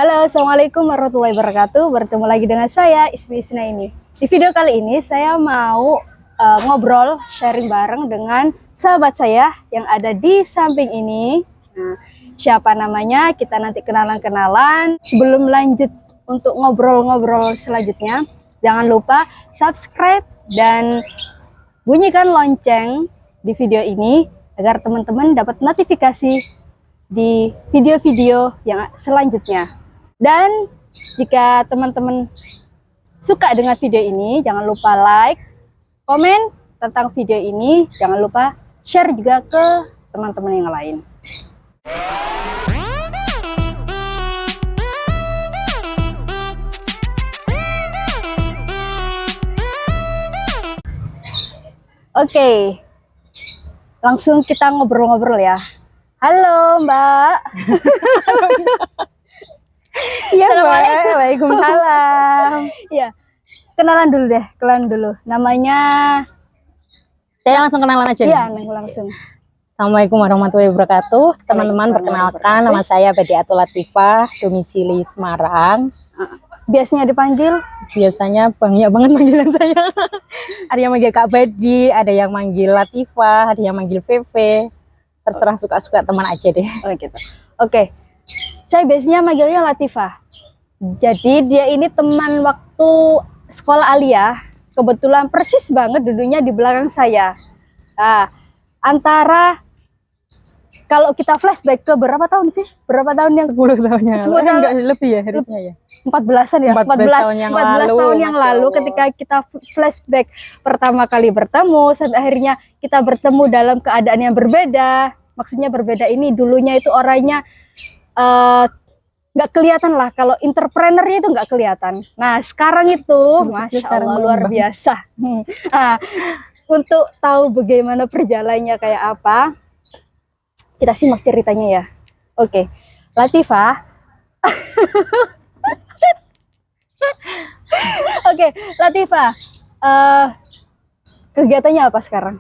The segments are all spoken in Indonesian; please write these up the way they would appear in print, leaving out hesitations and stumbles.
Halo, Assalamualaikum warahmatullahi wabarakatuh. Bertemu lagi dengan saya, Ismi Isna ini. Di video kali ini saya mau ngobrol, sharing bareng dengan sahabat saya yang ada di samping ini. Nah, siapa namanya? Kita nanti kenalan-kenalan. Sebelum lanjut untuk ngobrol-ngobrol selanjutnya, jangan lupa subscribe dan bunyikan lonceng di video ini agar teman-teman dapat notifikasi di video-video yang selanjutnya. Dan jika teman-teman suka dengan video ini, jangan lupa like, komen tentang video ini, jangan lupa share juga ke teman-teman yang lain. Oke, langsung kita ngobrol-ngobrol ya. Halo Mbak. Iya, Mbak. Waalaikumsalam. Ya, kenalan dulu. Namanya Saya langsung kenalan aja nih. iya, langsung. Assalamualaikum warahmatullahi wabarakatuh. Teman-teman, perkenalkan nama saya Badiatul Latifah, domisili Semarang. Biasanya dipanggil Biasanya banyak banget panggilan saya. Ada yang manggil Kak Badi, ada yang manggil Latifah, ada yang manggil Feve. Terserah suka-suka teman aja deh. oh gitu. Oke. Saya biasanya manggilnya Latifah. Jadi dia ini teman waktu sekolah aliyah. Kebetulan persis banget duduknya di belakang saya. Nah, antara kalau kita flashback ke berapa tahun sih? Berapa tahun yang 10 tahun yang lalu. Enggak lebih ya harusnya ya. 14-an ya? 14 tahun yang 14 lalu, tahun yang Masya lalu Allah. ketika kita flashback pertama kali bertemu sampai akhirnya kita bertemu dalam keadaan yang berbeda. Maksudnya berbeda ini dulunya itu orangnya nggak kelihatan lah, kalau entrepreneurnya itu nggak kelihatan. Nah sekarang itu Masya Allah luar biasa. Nah, untuk tahu bagaimana perjalanannya kayak apa, kita simak ceritanya ya. Oke, Latifah. Oke, Latifah, kegiatannya apa sekarang?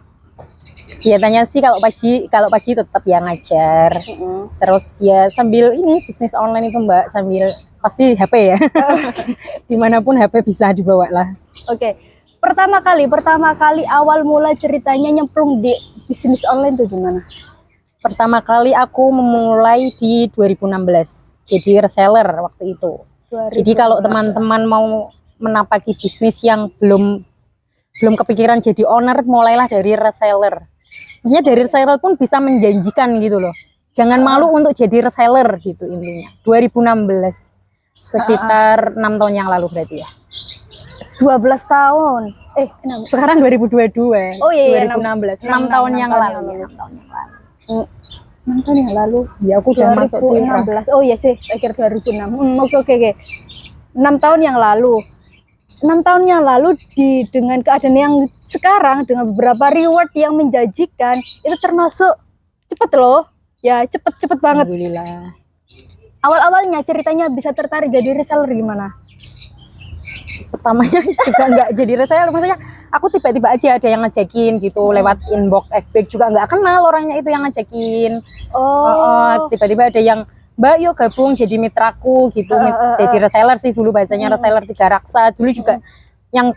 Kegiatannya sih kalau pagi tetap yang ngajar. Terus ya sambil ini bisnis online itu Mbak, sambil pasti HP ya. Dimanapun HP bisa dibawa lah. Oke, pertama kali awal mula ceritanya nyemplung di bisnis online tuh gimana? Pertama kali aku memulai di 2016, jadi reseller waktu itu. Jadi kalau teman-teman mau menapaki bisnis yang belum kepikiran jadi owner, mulailah dari reseller. Maksudnya dari reseller pun bisa menjanjikan gitu loh. Jangan malu untuk jadi reseller gitu intinya. 2016, sekitar 6 tahun yang lalu berarti ya. 12 tahun. 6. Sekarang 2022. Oh iya, 2016. 6 tahun yang lalu. 6 tahun yang lalu. 6 tahun yang lalu. Ya aku udah masuk tim. 2016. Oh iya sih, akhir 2006. Oke. 6 tahun yang lalu. 6 tahun yang lalu dengan keadaan yang sekarang dengan beberapa reward yang menjanjikan itu termasuk cepet loh. Ya cepet banget. Alhamdulillah. Awal-awalnya ceritanya bisa tertarik jadi reseller gimana? Pertamanya juga nggak jadi reseller, maksudnya aku tiba-tiba aja ada yang ngajakin gitu lewat inbox FB, juga nggak kenal orangnya itu yang ngajakin. Tiba-tiba ada yang Mbak yuk gabung jadi mitraku gitu. Jadi reseller sih dulu bahasanya, reseller 3 raksa dulu juga. Yang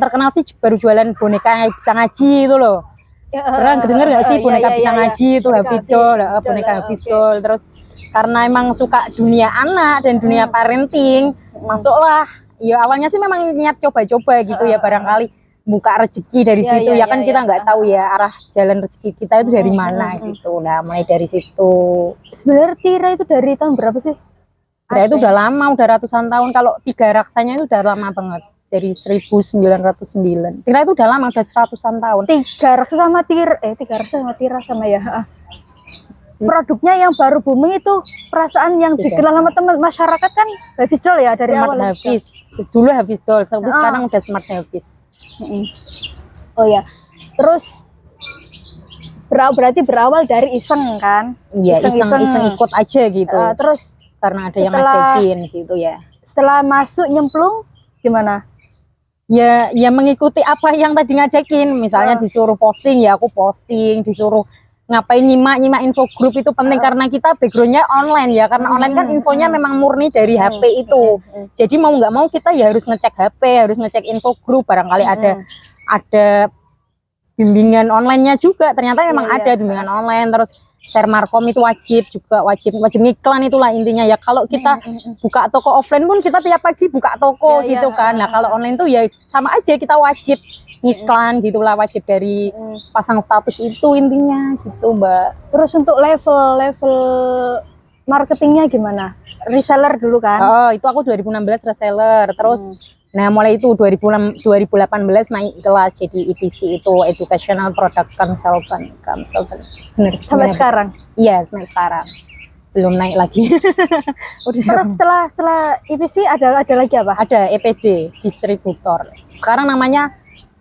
terkenal sih baru jualan boneka yang bisa ngaji itu loh. Pernah denger nggak sih boneka bisa ngaji itu Hafidol, boneka Hafidol. Terus karena emang suka dunia anak dan dunia parenting, masuklah. Ya awalnya sih memang niat coba-coba gitu ya, barangkali buka rezeki dari situ ya kan, kita nggak tahu ya arah jalan rezeki kita itu dari mana gitu. Nah mulai dari situ. Sebenarnya Tira itu dari tahun berapa sih? Tira itu udah lama, udah ratusan tahun. Kalau 3 raksanya itu udah lama banget, dari 1909. Tira itu udah lama, udah 100-an tahun. 3 raksa sama Tira, 3 raksa sama Tira sama ya. Produknya yang baru booming itu perasaan yang dikenal sama teman masyarakat kan Hafidol ya dari Smart awal. Hafiz. Dulu Hafidol, sekarang udah Smart Hafiz. Oh ya, terus berarti berawal dari iseng kan? Iya, iseng ikut aja gitu. Terus karena ada yang ngajakin gitu ya. Setelah masuk nyemplung gimana? Ya mengikuti apa yang tadi ngajakin. Misalnya disuruh posting ya aku posting, disuruh ngapain nyimak info grup itu penting karena kita backgroundnya online ya, karena online kan infonya memang murni dari HP itu. Jadi mau nggak mau kita ya harus ngecek HP, harus ngecek info grup, barangkali ada bimbingan online-nya juga, ternyata memang ada bimbingan online. Terus share markom itu wajib ngiklan, itulah intinya ya. Kalau kita buka toko offline pun kita tiap pagi buka toko gitu kan. Nah kalau online tuh ya sama aja, kita wajib ngiklan gitulah, wajib dari pasang status itu intinya gitu Mbak. Terus untuk level marketingnya gimana? Reseller dulu kan? Oh itu aku 2016 reseller, terus nah mulai itu 2018 naik kelas jadi EPC, itu Educational Product Consultant. Bener, sampai sekarang? Iya sampai sekarang belum naik lagi. Terus setelah EPC ada lagi apa? Ada EPD, distributor. Sekarang namanya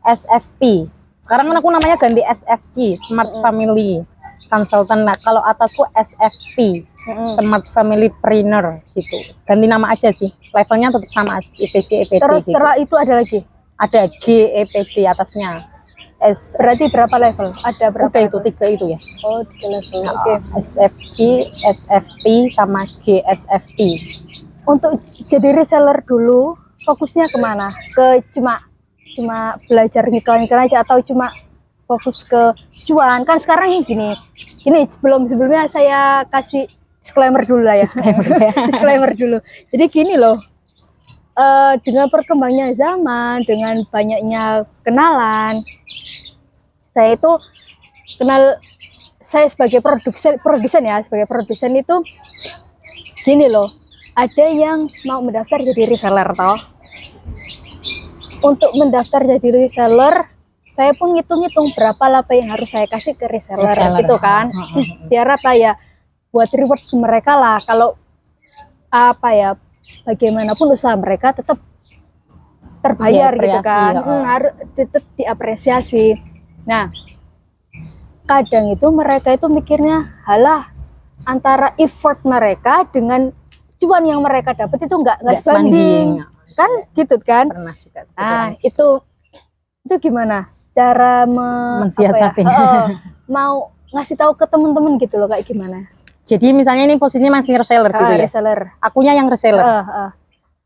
SFP. Sekarang kan aku namanya ganti SFC, Smart Family Consultant. Nah kalau atasku SFP, Smart Family Trainer gitu. Ganti nama aja sih, levelnya tetap sama, EPC, EPD. Terus gitu. setelah itu ada lagi? Ada GEPD atasnya. Berarti berapa level? Ada berapa? Udah itu 3 itu ya. Oh 3 level. Oke. SFG, SFP sama GSFP. Untuk jadi reseller dulu fokusnya kemana? Ke cuma belajar ngiklan aja atau cuma fokus ke cuan? Kan sekarang gini sebelumnya saya kasih disclaimer dulu lah ya. Disclaimer dulu. Jadi gini loh, dengan perkembangannya zaman, dengan banyaknya kenalan, saya sebagai produsen ya, sebagai produsen itu gini loh, ada yang mau mendaftar jadi reseller toh. Untuk mendaftar jadi reseller, saya pun ngitung-ngitung berapa laba yang harus saya kasih ke reseller gitu kan. Biar apa ya, buat reward ke mereka lah. Kalau apa ya, bagaimanapun usaha mereka tetap terbayar gitu kan. Harus tetap diapresiasi. Nah, kadang itu mereka itu mikirnya, halah, antara effort mereka dengan cuan yang mereka dapat itu nggak sebanding. Kan gitu kan. Pernah juga. Nah, itu gimana cara mensiasati? Mau ngasih tahu ke teman-teman gitu loh, kayak gimana? Jadi misalnya ini posisinya masih reseller gitu ya. Reseller. Akunya yang reseller.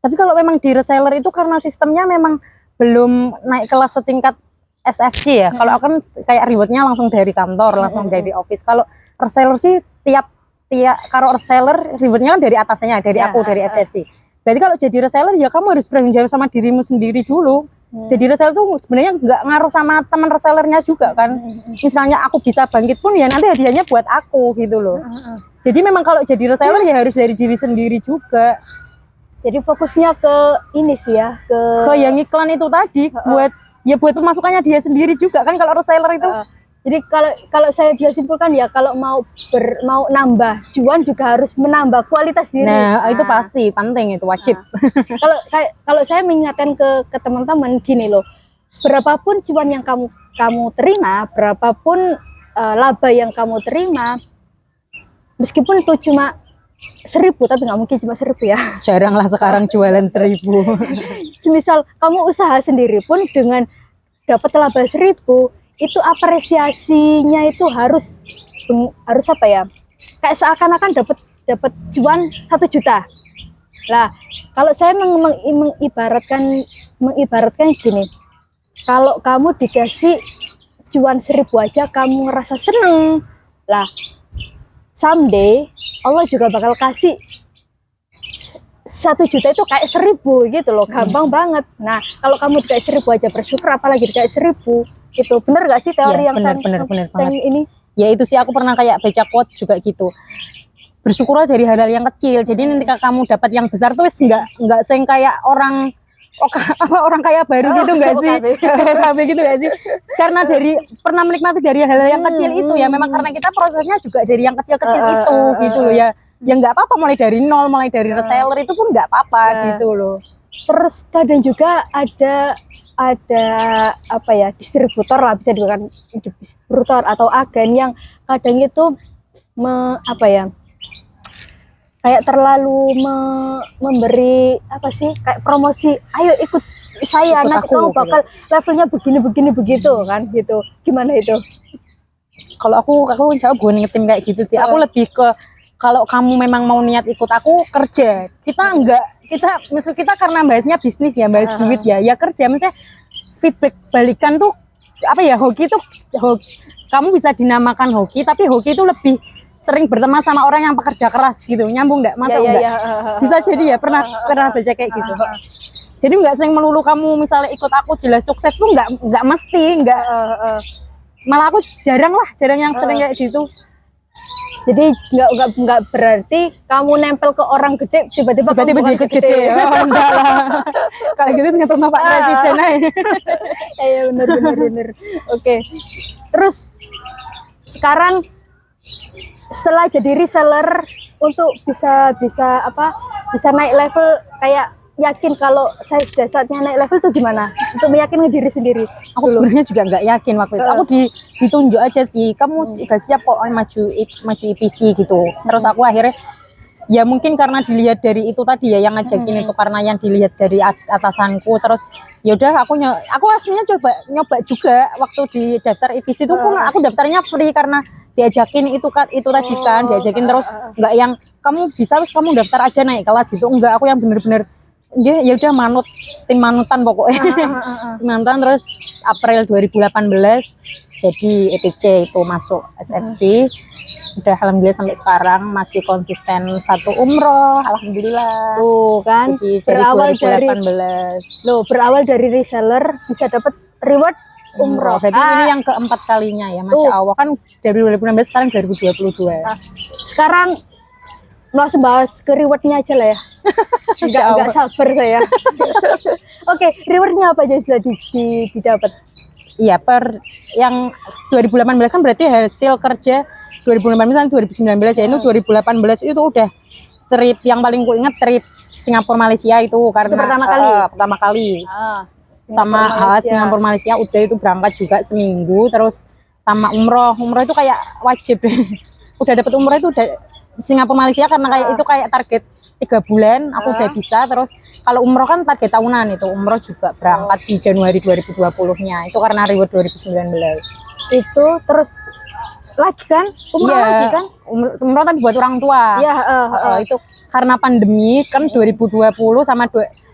Tapi kalau memang di reseller itu karena sistemnya memang belum naik kelas setingkat SFC ya. Kalau aku kan kayak rewardnya langsung dari kantor, langsung dari office. Kalau reseller sih tiap kalau reseller rewardnya kan dari atasnya, dari aku, dari SFC. Berarti kalau jadi reseller ya kamu harus bertanggung jawab sama dirimu sendiri dulu. Jadi reseller tuh sebenarnya nggak ngaruh sama teman resellernya juga kan. Misalnya aku bisa bangkit pun ya nanti hadiahnya buat aku gitu loh. Jadi memang kalau jadi reseller ya harus dari diri sendiri juga. Jadi fokusnya ke ini sih ya, ke yang iklan itu tadi, buat pemasukannya dia sendiri juga kan kalau reseller itu. Jadi kalau saya bisa simpulkan ya, kalau mau nambah cuan juga harus menambah kualitas diri. Nah, itu pasti penting, itu wajib. Kalau saya mengingatkan ke teman-teman gini loh, berapapun cuan yang kamu terima, berapapun laba yang kamu terima, meskipun itu cuma 1.000, tapi nggak mungkin cuma 1.000 ya. Jarang lah sekarang jualan 1.000. Semisal kamu usaha sendiri pun dengan dapat laba 1.000, itu apresiasinya itu harus apa ya, kayak seakan-akan dapat cuan 1 juta. Lah kalau saya mengibaratkan gini, kalau kamu dikasih cuan 1.000 aja kamu ngerasa seneng, lah someday Allah juga bakal kasih 1 juta itu kayak 1.000 gitu loh, gampang banget. Nah kalau kamu dikasih 1.000 aja bersyukur, apalagi dikasih 1.000. Itu bener gak sih teori yang bener banget ini? Ya itu sih, aku pernah kayak baca quote juga gitu, bersyukurlah dari hal-hal yang kecil. Jadi nanti kamu dapat yang besar tuh nggak sing kayak orang kaya baru gitu nggak sih? OKB gitu nggak sih? Karena pernah menikmati dari hal-hal yang kecil itu ya, memang karena kita prosesnya juga dari yang kecil-kecil itu gitu loh ya. Ya nggak apa-apa, mulai dari nol, mulai dari reseller itu pun nggak apa-apa gitu loh. Terus kadang juga ada apa ya, distributor lah, bisa dikatakan distributor atau agen yang kadang itu apa ya, kayak terlalu memberi apa sih, kayak promosi, ayo ikut saya, nanti kamu bakal levelnya begini begitu kan gitu. Gimana itu? Kalau aku jawab bukan ngetim kayak gitu sih. Aku lebih ke kalau kamu memang mau niat ikut aku kerja. Maksud kita karena bahasnya bisnis ya, bahas duit ya. Ya kerja, maksudnya feedback balikan tuh apa ya, hoki tuh kamu bisa dinamakan hoki, tapi hoki itu lebih sering berteman sama orang yang pekerja keras gitu. Nyambung enggak? Masa enggak? Bisa jadi ya, pernah baca kayak gitu. Jadi enggak sering melulu kamu misalnya ikut aku jelas sukses tuh enggak mesti, malah aku jarang yang sering kayak gitu. Jadi nggak berarti kamu nempel ke orang gede tiba-tiba jadi ikut gede. Oh, enggak lah. Kalau gitu ngetok Pak Presiden aja. Iya bener. Oke. Terus sekarang setelah jadi reseller untuk bisa naik level, kayak yakin kalau saya sudah saatnya naik level tuh gimana? Untuk meyakinkan diri sendiri. Aku sebenarnya juga nggak yakin waktu itu. Aku ditunjuk aja sih, kamu udah siap kok maju IPC gitu. Terus aku akhirnya ya mungkin karena dilihat dari itu tadi ya yang ngajakin itu, karena yang dilihat dari atasanku. Terus ya udah aku aslinya nyoba juga waktu di daftar IPC itu pun aku daftarnya free karena diajakin itu tadi kan, diajakin terus nggak yang kamu bisa terus kamu daftar aja naik kelas gitu. Enggak, aku yang bener-bener ya udah tim manutan pokoknya. Manutan. Terus April 2018 jadi EPC itu masuk SFC. Udah alhamdulillah sampai sekarang masih konsisten 1 umroh, alhamdulillah. Tuh kan, berawal dari reseller bisa dapat reward umroh. Berarti ini yang keempat kalinya ya, Masya Allah. Kan dari 2016 sekarang 2022. Sekarang langsung bahas ke rewardnya aja lah ya. Enggak sabar saya. Oke, rewardnya apa aja sudah didapat? Iya, yang 2018 kan berarti hasil kerja 2018 dan 2019 ya. Itu 2018 itu udah trip yang paling ku inget, trip Singapura Malaysia itu karena itu pertama kali. Sama Singapura Malaysia udah itu berangkat juga seminggu. Terus sama umroh itu kayak wajib deh. Udah dapet umroh itu udah Singapura Malaysia karena kayak itu kayak target 3 bulan aku udah bisa. Terus kalau umroh kan target tahunan, itu umroh juga berangkat di Januari 2020-nya itu karena reward 2019 itu. Terus lagi kan umroh lagi kan umroh tapi buat orang tua ya. Itu karena pandemi kan 2020 sama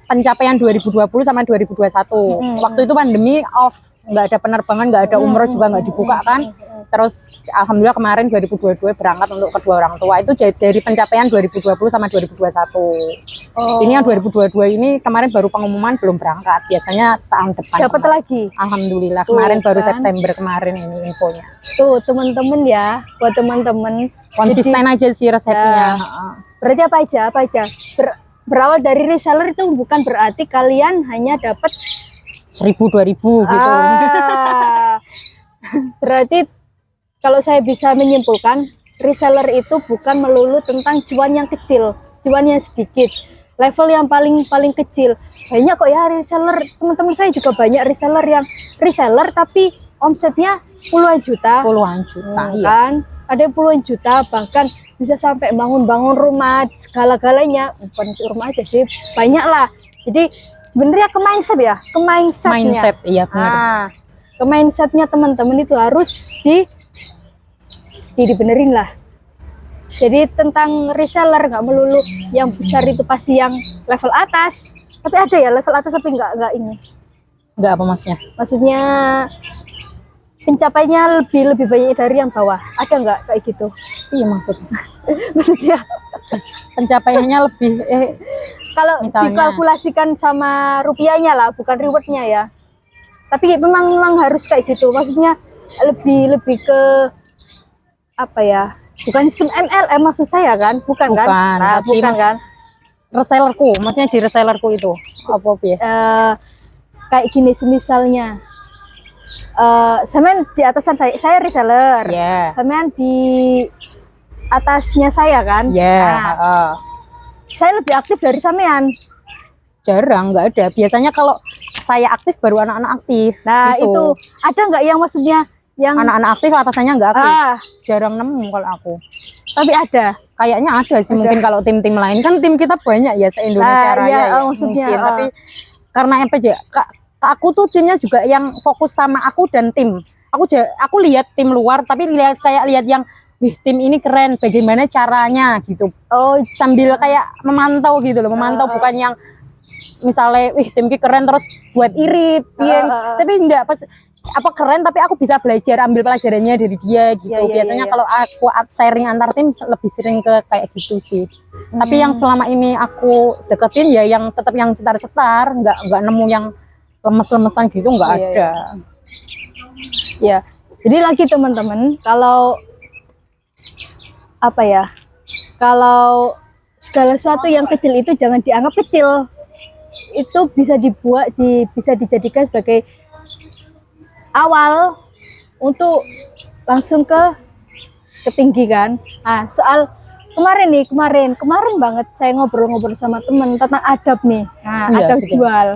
pencapaian 2020 sama 2021 waktu itu pandemi off, nggak ada penerbangan, nggak ada umroh juga nggak dibuka kan. Terus alhamdulillah kemarin 2022 berangkat untuk kedua orang tua. Itu dari pencapaian 2020 sama 2021. Ini yang 2022 ini kemarin baru pengumuman, belum berangkat. Biasanya tahun depan dapat lagi. Alhamdulillah kemarin baru September kemarin ini infonya. Tuh teman-teman ya, buat teman-teman konsisten aja sih resepnya. Berarti apa aja? Berawal dari reseller itu bukan berarti kalian hanya dapat 1.000-2.000 gitu. Berarti kalau saya bisa menyimpulkan, reseller itu bukan melulu tentang cuan yang kecil, cuan yang sedikit, level yang paling kecil. Banyak kok ya reseller, teman-teman saya juga banyak reseller yang reseller tapi omsetnya puluhan juta. Iya. Kan? Ada puluhan juta, bahkan bisa sampai bangun rumah segala-galanya. Bukan rumah aja sih, banyak lah. Jadi sebenarnya ke mindset, iya benar. Ke mindsetnya teman-teman itu harus dibenerin lah. Jadi tentang reseller nggak melulu yang besar itu pasti yang level atas, tapi ada ya level atas tapi nggak ini. Nggak apa maksudnya? Maksudnya pencapaiannya lebih banyak dari yang bawah. Ada nggak kayak gitu? Iya maksudnya. Maksudnya pencapaiannya lebih kalau dikalkulasikan sama rupiahnya lah, bukan rewardnya ya. Tapi memang harus kayak gitu. Maksudnya lebih ke apa ya? Bukan sistem MLM maksud saya kan? Bukan kan? Nah, bukan kan? Resellerku, maksudnya di resellerku itu apa ya? Kayak gini misalnya. Sampean di atasan saya reseller. Sampean di atasnya saya kan? Saya lebih aktif dari sampean. Jarang, nggak ada. Biasanya kalau saya aktif baru anak-anak aktif. Nah itu ada nggak yang maksudnya yang anak-anak aktif atasannya nggak aktif? Jarang nemu kalau aku. Tapi ada. Kayaknya ada sih. Mungkin kalau tim-tim lain kan tim kita banyak ya se-Indonesia Raya ya, maksudnya, mungkin. Tapi karena MPJ, aku tuh timnya juga yang fokus sama aku dan tim. aku lihat tim luar, tapi lihat yang wih, tim ini keren, bagaimana caranya gitu. Oh, Sambil kayak memantau gitu loh, bukan yang misalnya wih tim ini keren terus buat iri, tapi enggak apa keren, tapi aku bisa belajar, ambil pelajarannya dari dia gitu. Biasanya kalau aku sharing antar tim lebih sering ke kayak gitu sih. Tapi yang selama ini aku deketin ya yang tetap yang cetar-cetar, nggak nemu yang lemes-lemesan gitu, nggak ada. Ya, jadi lagi teman-teman, kalau apa ya, kalau segala sesuatu yang kecil itu jangan dianggap kecil. Itu bisa bisa dijadikan sebagai awal untuk langsung ke tinggi kan. Nah, soal kemarin banget saya ngobrol-ngobrol sama temen tentang adab nih. Nah, adab jual.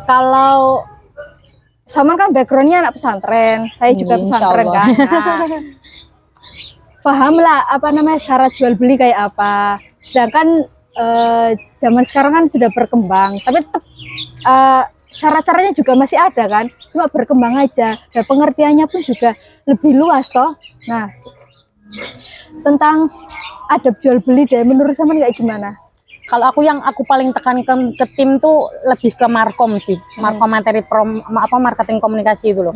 Kalau sama kan backgroundnya anak pesantren, saya juga pesantren kan. Nah, pahamlah apa namanya syarat jual beli kayak apa. Sedangkan zaman sekarang kan sudah berkembang, tapi tetap syarat-syaratnya juga masih ada kan, cuma berkembang aja dan pengertiannya pun juga lebih luas toh. Nah, tentang adab jual beli deh, menurut sama kayak gimana? Kalau yang aku paling tekankan ke tim tuh lebih ke markom sih, markom materi marketing komunikasi itu loh.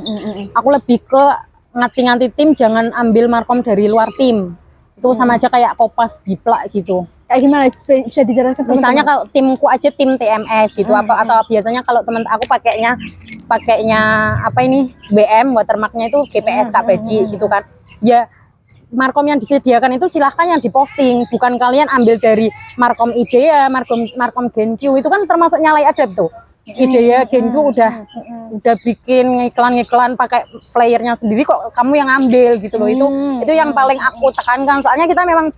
Aku lebih ke ngerti tim, jangan ambil markom dari luar tim. Itu sama aja kayak kopas jiplak gitu. Kayak gimana, bisa dijelaskan? Misalnya kalau timku aja tim TMS gitu, atau biasanya kalau teman aku pakainya apa ini BM, watermarknya itu GPS Kak Baji gitu kan. Ya markom yang disediakan itu silahkan yang diposting, bukan kalian ambil dari markom IDEA, markom Genq, itu kan termasuk nyalai adab tuh. IDEA, Genq udah bikin iklan pakai flyernya sendiri, kok kamu yang ambil gitu loh. Itu yang paling aku tekankan, soalnya kita memang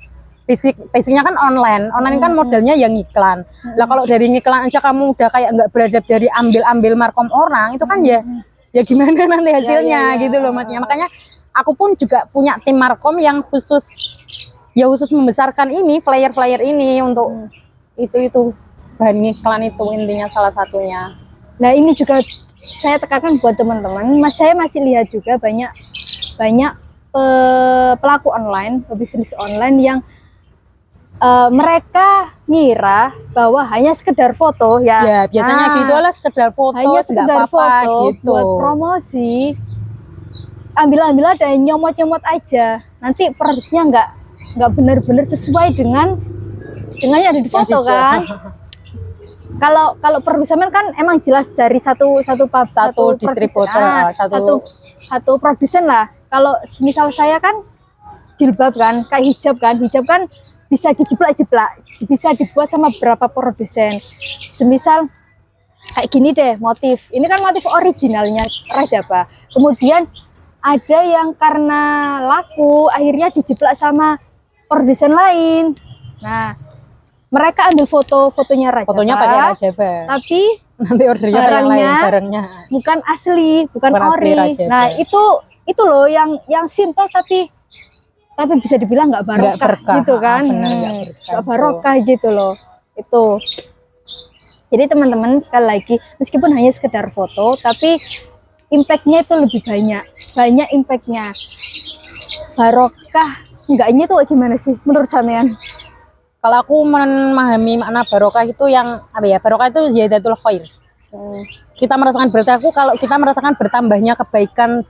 basicnya kan online kan modelnya yang iklan. Lah kalau dari iklan aja kamu udah kayak nggak beradab dari ambil markom orang, itu kan ya gimana nanti hasilnya gitu loh. Makanya aku pun juga punya tim markom yang khusus membesarkan ini flyer ini untuk itu bahan iklan itu intinya salah satunya. Nah, ini juga saya tekankan buat teman-teman, saya masih lihat juga banyak pelaku online, bisnis online yang mereka ngira bahwa hanya sekedar foto ya biasanya gitu lah, sekedar foto, hanya sekedar foto gitu buat promosi, ambil ada nyomot aja, nanti produknya nggak benar-benar sesuai dengan yang ada di foto kan. Kalau produk Samen kan emang jelas dari satu distributor, satu produsen lah. Kalau misal saya kan jilbab kan, kayak hijab kan bisa dijeplak, bisa dibuat sama beberapa produsen. Semisal kayak gini deh, motif ini kan motif originalnya Rajaba, kemudian ada yang karena laku akhirnya dijeplak sama produsen lain. Nah, mereka ambil fotonya Rajaba, fotonya pakai Rajaba, tapi nanti ordernya barangnya bukan asli, bukan ori. Nah, itu loh yang simple tapi bisa dibilang nggak barokah gitu kan, nggak barokah gitu loh itu. Jadi teman-teman, sekali lagi, meskipun hanya sekedar foto, tapi impactnya itu lebih banyak impactnya. Barokah enggaknya tuh gimana sih menurut sampean? Kalau aku memahami makna barokah itu yang apa ya, barokah itu ziyadatul khair. Kita merasakan kalau kita merasakan bertambahnya kebaikan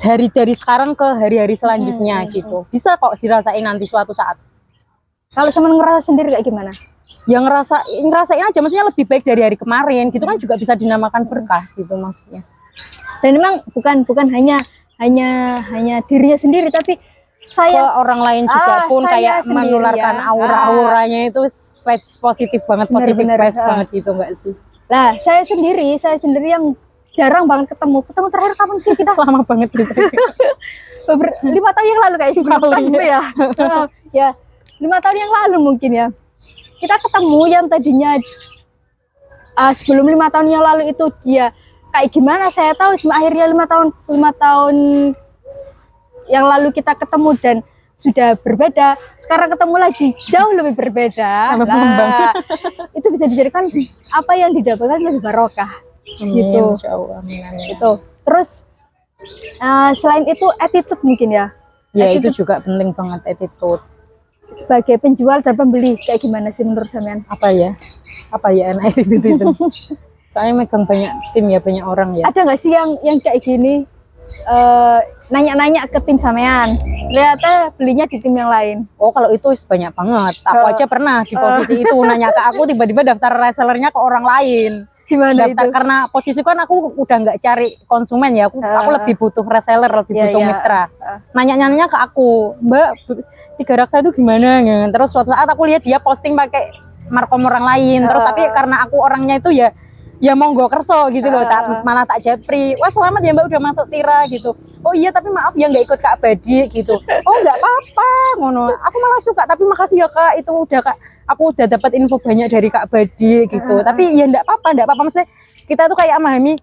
dari sekarang ke hari-hari selanjutnya gitu. Bisa kok dirasain nanti suatu saat. Kalau sama ngerasa sendiri kayak gimana? Ya ngerasain aja, maksudnya lebih baik dari hari kemarin gitu kan, juga bisa dinamakan berkah gitu maksudnya. Dan memang bukan hanya dirinya sendiri, tapi saya ke orang lain juga pun kayak menularkan aura-auranya itu positif banget, banget gitu enggak sih? Lah, saya sendiri yang jarang banget ketemu terakhir kapan sih kita? Lama banget gitu. 5 tahun yang lalu kayak ya. Ya, 5 tahun yang lalu mungkin ya. Kita ketemu yang tadinya sebelum 5 tahun yang lalu itu dia kayak gimana saya tahu, cuma akhirnya 5 tahun yang lalu kita ketemu dan sudah berbeda. Sekarang ketemu lagi jauh lebih berbeda. Nah, itu bisa dijadikan apa yang didapatkan lebih barokah. Amin, gitu. insyaallah, amin, amin. Gitu. Terus selain itu attitude mungkin ya. Ya itu Attitude juga penting banget, attitude. sebagai penjual dan pembeli kayak gimana sih menurut sampean? Apa ya enak attitude itu. Soalnya megang banyak tim ya, banyak orang ya. Ada nggak sih yang kayak gini nanya-nanya ke tim sampean, ternyata belinya di tim yang lain? Oh kalau itu banyak banget. Aku aja pernah di posisi itu, nanya ke aku, tiba-tiba daftar resellernya ke orang lain. Gimana Daftar itu? karena posisiku kan aku udah nggak cari konsumen ya, aku lebih butuh reseller, lebih Iya, butuh iya. mitra. Nanya-nanya ke aku, Mbak, 3 raksa itu gimana? Terus suatu saat aku lihat dia posting pakai markom orang lain, terus tapi karena aku orangnya itu ya monggo kerso gitu loh, malah tak japri, wah selamat ya Mbak udah masuk Tira gitu. Oh iya tapi maaf ya nggak ikut Kak Badi gitu. Oh nggak apa-apa ngono, aku malah suka, tapi makasih ya Kak, itu udah Kak, aku udah dapat info banyak dari Kak Badi gitu. Tapi ya nggak apa-apa, maksudnya kita tuh kayak memahami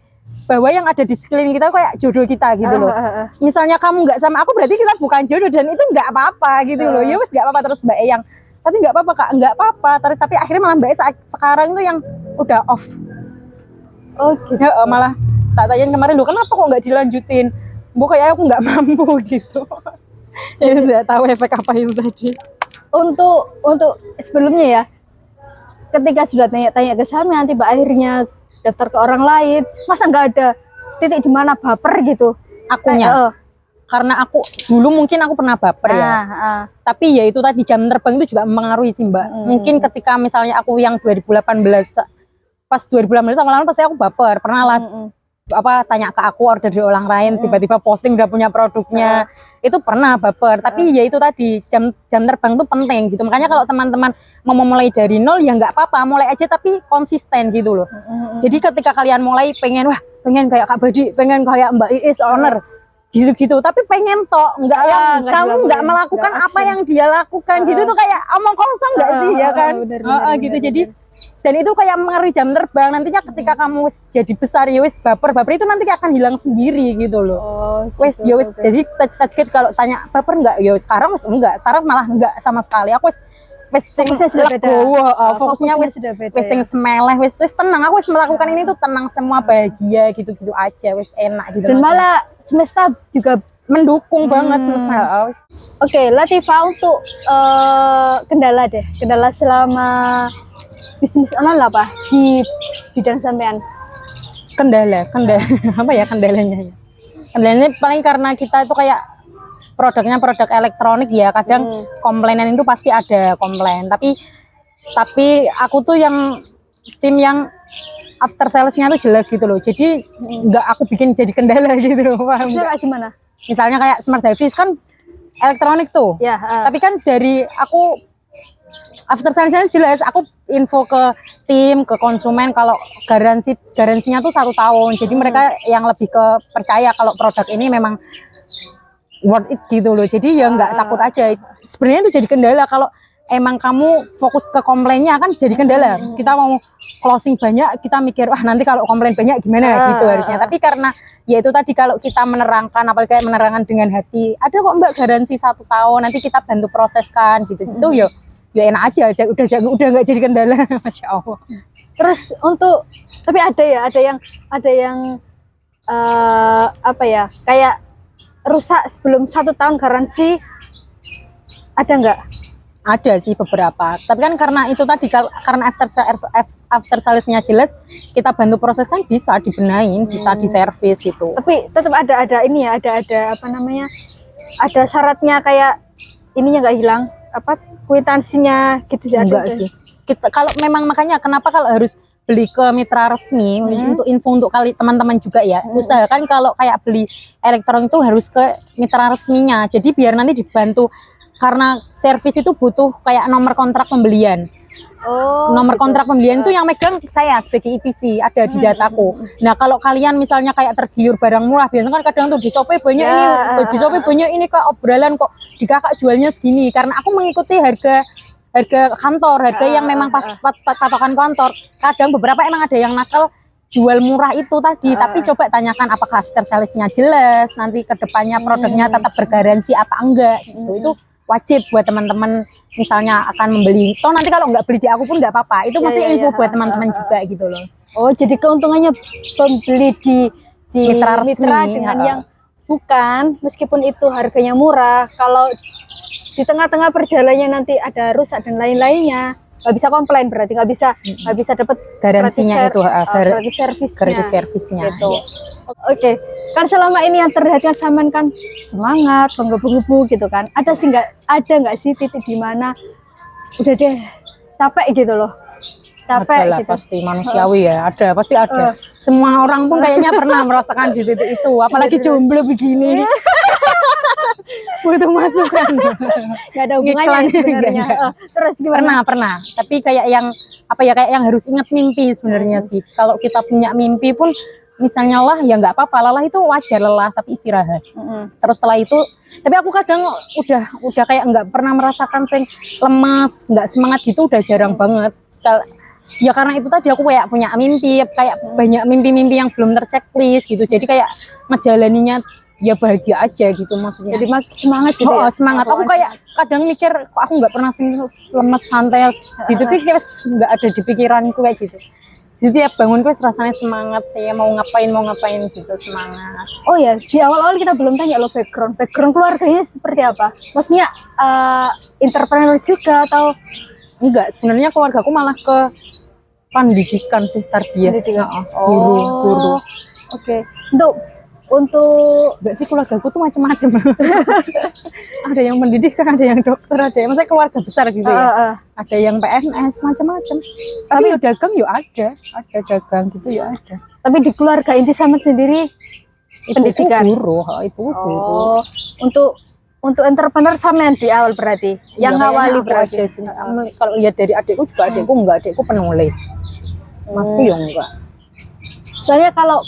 bahwa yang ada di sekeliling kita kayak jodoh kita gitu loh. Misalnya kamu nggak sama aku berarti kita bukan jodoh, dan itu nggak apa-apa gitu loh. Ya wes nggak apa-apa. Terus Mbak yang tapi nggak apa-apa Kak, nggak apa-apa, tapi akhirnya malah Mbak sekarang itu yang udah off. Oh gitu. Ya, malah tak tanyain kemarin, loh kenapa kok nggak dilanjutin? Bu kayak aku nggak mampu gitu. Saya nggak tahu efek apa itu tadi. Untuk sebelumnya ya, ketika sudah tanya-tanya ke sampean, tiba akhirnya daftar ke orang lain, masa nggak ada titik di mana baper gitu? Akunya. Karena aku dulu mungkin aku pernah baper ya. Tapi ya itu tadi jam terbang itu juga mempengaruhi sih Mbak. Mungkin ketika misalnya aku yang 2018, pas 2018 awal-awal pasti aku baper, pernah lah tanya ke aku order di orang lain, tiba-tiba posting udah punya produknya, itu pernah baper. Tapi ya itu tadi jam terbang itu penting gitu. Makanya kalau teman-teman mau memulai dari nol ya nggak apa-apa, mulai aja tapi konsisten gitu loh. Jadi ketika kalian mulai pengen kayak Kak Badi, pengen kayak Mbak Iis owner gitu-gitu, tapi pengen tok, nggak yang kamu nggak melakukan apa yang dia lakukan gitu tuh kayak omong kosong nggak sih ya kan? Gitu. Jadi dan itu kayak mengaruhi jam terbang, nantinya ketika kamu jadi besar ya wis baper itu nanti akan hilang sendiri gitu loh. Wes ya wis, jadi tadi kalau tanya baper nggak, ya sekarang wis enggak, sekarang malah enggak sama sekali. Aku wis fokusnya sudah beda. Fokusnya wis sing semeleh, wis tenang, aku wis melakukan ini tuh tenang semua, bahagia gitu-gitu aja, wis enak gitu. Dan malah semesta juga mendukung banget semesta. Oke, Latifah, untuk kendala selama bisnis online apa di bidang sampean? Kendala apa ya kendalanya? Kendalanya paling karena kita itu kayak produknya produk elektronik ya, kadang komplainan itu pasti ada komplain, tapi aku tuh yang tim yang after salesnya tuh jelas gitu loh, jadi nggak aku bikin jadi kendala gitu loh. Paham nggak? Gimana? Misalnya kayak Smart Device kan elektronik tuh ya, tapi kan dari aku after salesnya jelas, aku info ke tim, ke konsumen kalau garansinya tuh 1 tahun, jadi mereka yang lebih ke percaya kalau produk ini memang worth it gitu loh. Jadi ya nggak takut aja. Sebenarnya itu jadi kendala kalau emang kamu fokus ke komplainnya, kan jadi kendala. Kita mau closing banyak, kita mikir wah nanti kalau komplain banyak gimana gitu harusnya. Tapi karena ya itu tadi, kalau kita menerangkan, apalagi kayak menerangkan dengan hati, ada kok Mbak garansi 1 tahun, nanti kita bantu proseskan gitu. Itu ya enak aja, udah nggak jadi kendala. Masya Allah. Terus tapi ada yang apa ya, kayak rusak sebelum 1 tahun garansi, ada nggak? Ada sih beberapa, tapi kan karena itu tadi, karena after salesnya jelas, kita bantu proses kan bisa dibenahin, bisa diservis gitu. Tapi tetap ada ini ya, ada apa namanya, ada syaratnya, kayak ininya nggak hilang, kwitansinya gitu ya? Enggak sih. Kita kalau memang, makanya kenapa kalau harus beli ke mitra resmi, untuk info untuk teman-teman juga ya, usahakan kalau kayak beli elektronik itu harus ke mitra resminya, jadi biar nanti dibantu, karena servis itu butuh kayak nomor kontrak pembelian. Nomor kontrak pembelian itu yang megang saya sebagai EPC, ada di dataku. Nah kalau kalian misalnya kayak tergiur barang murah, biasanya kan kadang tuh di Shopee banyak ini kak, obrolan kok di kakak jualnya segini, karena aku mengikuti harga kantor, harga yang memang pas patokan kantor. Kadang beberapa emang ada yang nakal jual murah itu tadi, tapi coba tanyakan apakah after salesnya jelas, nanti kedepannya produknya tetap bergaransi apa enggak gitu. wajib buat teman-teman misalnya akan membeli. Toh nanti kalau nggak beli di aku pun nggak apa-apa. Itu masih info buat teman-teman juga gitu loh. Oh, jadi keuntungannya pembeli di mitra dengan yang bukan, meskipun itu harganya murah, kalau di tengah-tengah perjalanannya nanti ada rusak dan lain-lainnya, nggak bisa komplain, berarti nggak bisa dapat garansinya itu, gratis servisnya gitu. Iya. Oke, kan selama ini yang terlihat kan Saman kan semangat, menggebu-gebu gitu kan. Ada nggak sih titik di mana udah deh capek gitu loh? Capek Adalah, gitu. pasti manusiawi ya, pasti ada. Semua orang pun kayaknya pernah merasakan di titik itu, apalagi jomblo begini. Butuh masukan. Gak ada hubungannya sebenarnya. Terus gimana? Pernah. Tapi kayak yang kayak yang harus ingat mimpi sebenarnya sih. Kalau kita punya mimpi pun, misalnya lah ya nggak apa-apa, lelah itu wajar, lelah tapi istirahat. Terus setelah itu, tapi aku kadang udah kayak nggak pernah merasakan lemas, nggak semangat gitu, udah jarang banget. Ya karena itu tadi aku kayak punya mimpi, kayak banyak mimpi-mimpi yang belum terchecklist gitu. Jadi kayak ngejalaninya ya bahagia aja gitu maksudnya. Jadi semangat gitu ya? Semangat. Aku kayak kadang mikir, kok aku nggak pernah lemes santai gitu, kayak nggak ada di pikiranku kayak gitu. Jadi tiap bangun rasanya semangat, saya mau ngapain gitu, semangat. Oh ya, di awal-awal kita belum tanya lo background keluarganya seperti apa? Maksudnya entrepreneur juga atau enggak? Sebenarnya keluargaku malah ke pendidikan sih, tarbiyah. Guru. Oke. Untuk enggak sih, keluargaku tuh macam-macam. Ada yang pendidikan, ada yang dokter, ada yang maksudnya keluarga besar gitu ya. Ada yang PNS, macam-macam. Tapi dagang ya ada dagang gitu ya ada. Tapi di keluarga inti Saman sendiri pendidikan. Guru. Oh, untuk entrepreneur Saman di awal berarti. Ya, yang ngawali berarti. Kalau lihat dari adikku juga, adikku penulis. Masku ya enggak. Soalnya kalau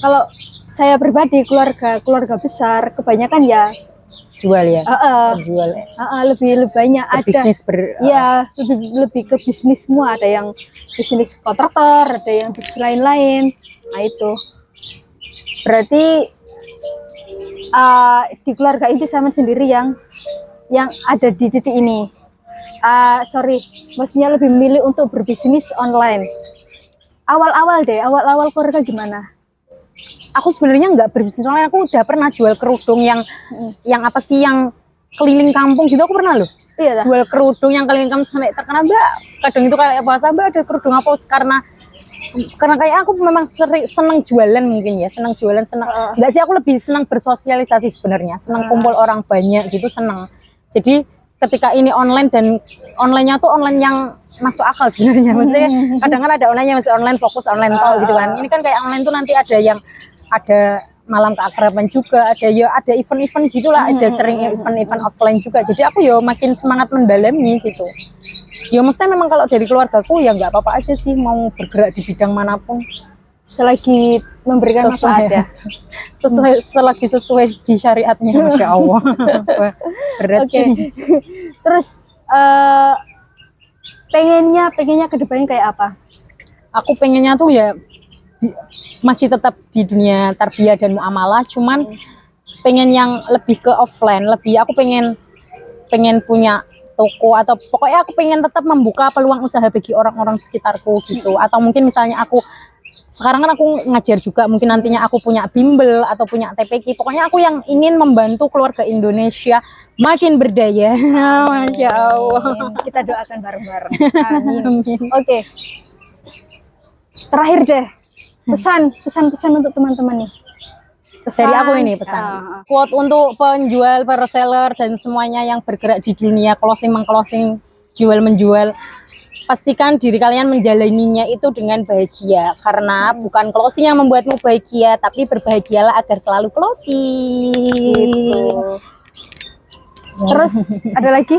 saya pribadi keluarga besar kebanyakan ya jual ya. Jual. Lebih banyak ada bisnis ya, lebih ke bisnis semua, ada yang bisnis kontraktor, ada yang bisnis lain-lain. Nah itu berarti di keluarga inti Saman sendiri yang ada di titik ini. Maksudnya lebih memilih untuk berbisnis online. Awal-awal keluarga gimana? Aku sebenarnya nggak berbisnis online, aku udah pernah jual kerudung yang keliling kampung gitu, aku pernah loh. Iya, jual kerudung yang keliling kampung sampai terkenal, Mbak. Kadang itu kayak bahasa, Mbak ada kerudung apa? Karena kayak aku memang seneng jualan mungkin ya, seneng. Enggak sih, aku lebih senang bersosialisasi sebenarnya, senang kumpul orang banyak gitu, seneng. Jadi ketika ini online, dan onlinenya tuh online yang masuk akal sebenarnya. Maksudnya kadang kan ada online yang masih online, fokus online gitu kan. Ini kan kayak online tuh nanti ada malam keakraban juga, ada event-event gitulah, ada sering event-event offline juga. Jadi aku makin semangat mendalami gitu. Maksudnya memang kalau dari keluargaku ya nggak apa-apa aja sih, mau bergerak di bidang manapun selagi memberikan manfaat ya. Selagi sesuai di syariatnya, Masya Allah. Berat sih. Terus pengennya kedepannya kayak apa? Aku pengennya tuh ya masih tetap di dunia tarbiyah dan muamalah, cuman pengen yang lebih ke offline, aku pengen punya toko, atau pokoknya aku pengen tetap membuka peluang usaha bagi orang-orang sekitarku gitu. Atau mungkin misalnya sekarang kan aku ngajar juga, mungkin nantinya aku punya bimbel atau punya TPQ, pokoknya aku yang ingin membantu keluarga Indonesia makin berdaya. Masya Allah. Kita doakan bareng-bareng. Amin. Oke. Terakhir deh, pesan untuk teman-teman nih. Dari aku ini pesan. Quote untuk penjual, reseller dan semuanya yang bergerak di dunia closing, jual menjual. Pastikan diri kalian menjalaninya itu dengan bahagia, karena bukan closing yang membuatmu bahagia, tapi berbahagialah agar selalu closing. Gitu. Terus ada lagi?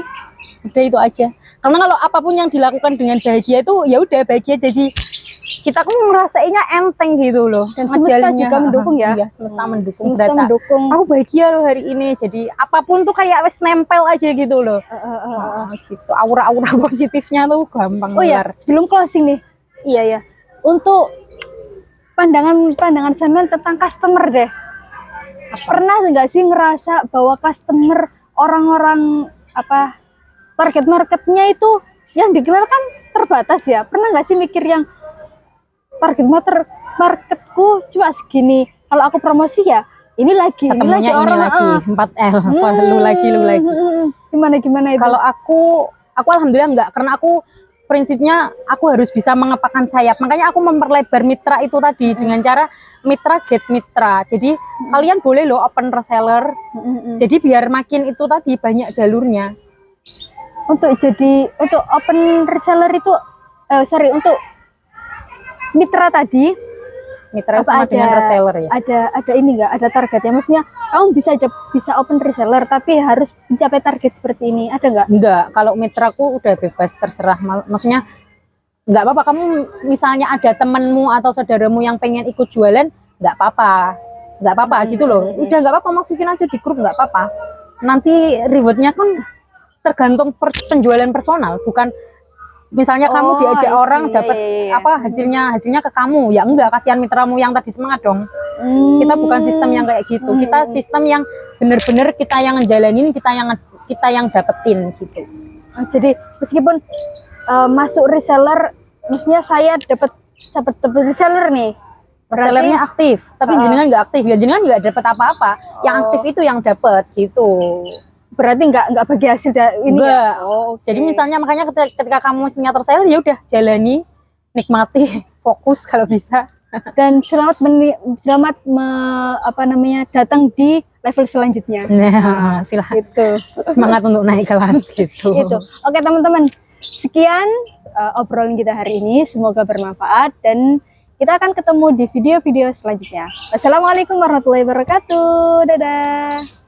Udah itu aja. Karena kalau apapun yang dilakukan dengan bahagia itu ya udah bahagia, jadi kita kan ngerasainnya enteng gitu loh. Dan semesta juga mendukung ya. Iya, semesta mendukung. Aku bahagia loh hari ini. Jadi apapun tuh kayak wes nempel aja gitu loh. Gitu. Aura-aura positifnya tuh gampang keluar. Sebelum closing nih. Iya ya. Untuk pandangan Saman tentang customer deh. Pernah nggak sih ngerasa bahwa customer orang-orang target marketnya itu yang dikenal kan terbatas ya. Pernah nggak sih mikir yang target marketku cuma segini, kalau aku promosi ya ini lagi Ketemunya orang lagi 4L. Wah, lu lagi gimana itu? Kalau aku alhamdulillah enggak, karena aku prinsipnya aku harus bisa mengepakkan sayap. Makanya aku memperlebar mitra itu tadi dengan cara mitra get mitra. Jadi kalian boleh loh open reseller. Jadi biar makin itu tadi banyak jalurnya. Untuk open reseller itu untuk mitra tadi, Mitra apa sama dengan reseller ya. Ada ini enggak? Ada targetnya? Maksudnya kamu bisa open reseller tapi harus mencapai target seperti ini. Ada enggak? Enggak, kalau mitraku udah bebas terserah. Maksudnya enggak apa-apa kamu misalnya ada temenmu atau saudaramu yang pengen ikut jualan, enggak apa-apa. Enggak apa-apa gitu loh. Udah enggak apa-apa, masukin aja di grup, enggak apa-apa. Nanti rewardnya kan tergantung penjualan personal, bukan misalnya kamu diajak orang dapat apa hasilnya ke kamu, ya enggak, kasihan mitramu yang tadi semangat dong. Kita bukan sistem yang kayak gitu, kita sistem yang bener-bener kita yang ngejalanin, kita yang dapetin gitu. Jadi meskipun masuk reseller, maksudnya saya dapat reseller nih, resellernya aktif, tapi jenengan nggak aktif, ya jenengan nggak dapat apa-apa. Yang aktif itu yang dapat gitu. Berarti nggak bagi hasil ini enggak. ya? Okay. Jadi misalnya makanya ketika kamu punya reseller, ya udah jalani, nikmati, fokus kalau bisa. Dan selamat datang di level selanjutnya. Nah, silahkan. Gitu. Semangat untuk naik kelas gitu. Gitu. Oke teman-teman, sekian obrolan kita hari ini. Semoga bermanfaat dan kita akan ketemu di video-video selanjutnya. Wassalamualaikum warahmatullahi wabarakatuh. Dadah.